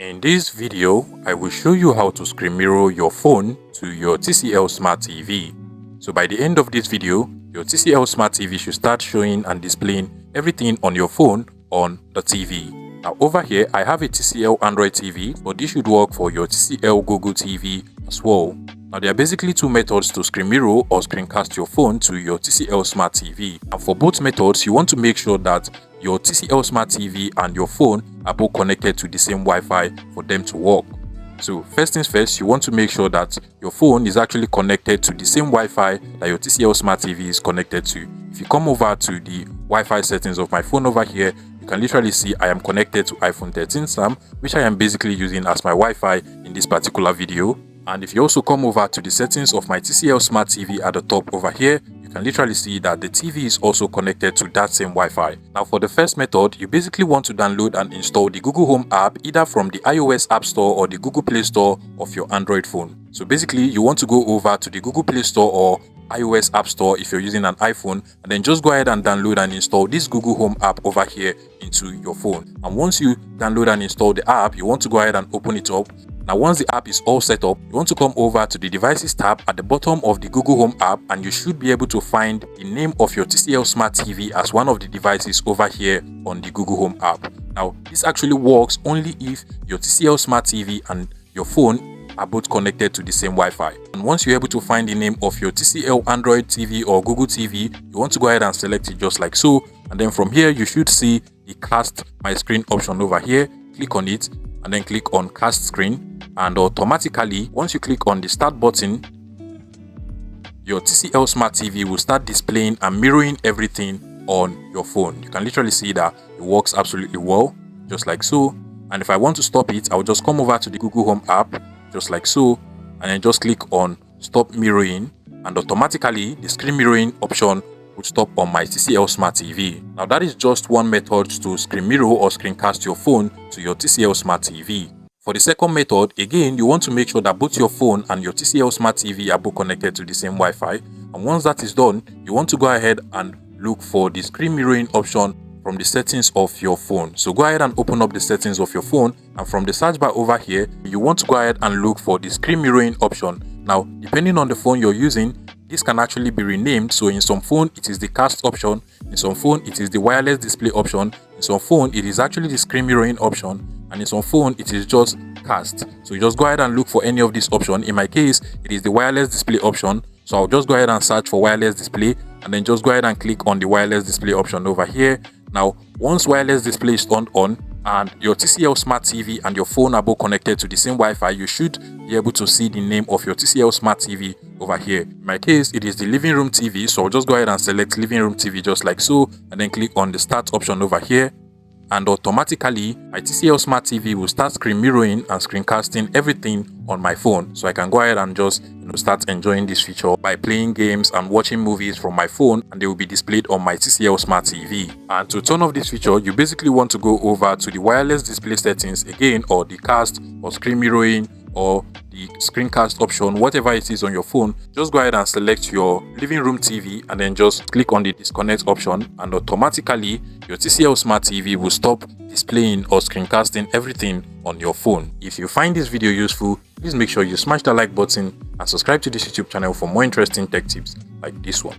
In this video, I will show you how to screen mirror your phone to your TCL Smart TV. So by the end of this video, your TCL Smart TV should start showing and displaying everything on your phone on the TV. Now over here, I have a TCL Android TV, but this should work for your TCL Google TV as well. Now there are basically two methods to screen mirror or screencast your phone to your TCL Smart TV. And for both methods, you want to make sure that your TCL Smart TV and your phone are both connected to the same Wi-Fi for them to work. So first things first, you want to make sure that your phone is actually connected to the same Wi-Fi that your TCL Smart TV is connected to. If you come over to the Wi-Fi settings of my phone over here, you can literally see I am connected to iPhone 13 Sam, which I am basically using as my Wi-Fi in this particular video. And if you also come over to the settings of my TCL Smart TV at the top over here, you can literally see that the TV is also connected to that same Wi-Fi. Now for the first method, you basically want to download and install the Google Home app either from the iOS App Store or the Google Play Store of your Android phone. So basically you want to go over to the Google Play Store or iOS App Store if you're using an iPhone, and then just go ahead and download and install this Google Home app over here into your phone. And once you download and install the app, you want to go ahead and open it up. Now once the app is all set up, you want to come over to the devices tab at the bottom of the Google Home app, and you should be able to find the name of your TCL Smart TV as one of the devices over here on the Google Home app. Now this actually works only if your TCL Smart TV and your phone are both connected to the same Wi-Fi. And once you're able to find the name of your TCL Android TV or Google TV, you want to go ahead and select it just like so. And then from here, you should see the cast my screen option over here. Click on it and then click on cast screen. And automatically, once you click on the start button, your TCL Smart TV will start displaying and mirroring everything on your phone. You can literally see that it works absolutely well, just like so. And if I want to stop it, I'll just come over to the Google Home app, just like so, and then just click on stop mirroring, and automatically the screen mirroring option would stop on my TCL Smart TV. Now that is just one method to screen mirror or screencast your phone to your TCL Smart TV. For the second method, again, you want to make sure that both your phone and your TCL Smart TV are both connected to the same Wi-Fi. And once that is done, you want to go ahead and look for the screen mirroring option from the settings of your phone. So go ahead and open up the settings of your phone, and from the search bar over here, you want to go ahead and look for the screen mirroring option. Now, depending on the phone you're using, this can actually be renamed. So in some phone, it is the cast option. In some phone, it is the wireless display option. In some phone, it is actually the screen mirroring option. And in some phone, it is just cast. So you just go ahead and look for any of these options. In my case, it is the wireless display option. So I'll just go ahead and search for wireless display, and then just go ahead and click on the wireless display option over here. Now, once wireless display is turned on and your TCL Smart TV and your phone are both connected to the same Wi-Fi, you should be able to see the name of your TCL Smart TV over here. In my case, it is the living room TV. So I'll just go ahead and select living room TV just like so, and then click on the start option over here. And automatically, my TCL Smart TV will start screen mirroring and screencasting everything on my phone. So I can go ahead and just start enjoying this feature by playing games and watching movies from my phone, and they will be displayed on my TCL Smart TV. And to turn off this feature, you basically want to go over to the wireless display settings again, or the cast or screen mirroring or the screencast option, whatever it is on your phone. Just go ahead and select your living room TV, and then just click on the disconnect option, and automatically your TCL Smart TV will stop displaying or screencasting everything on your phone. If you find this video useful, please make sure you smash the like button and subscribe to this YouTube channel for more interesting tech tips like this one.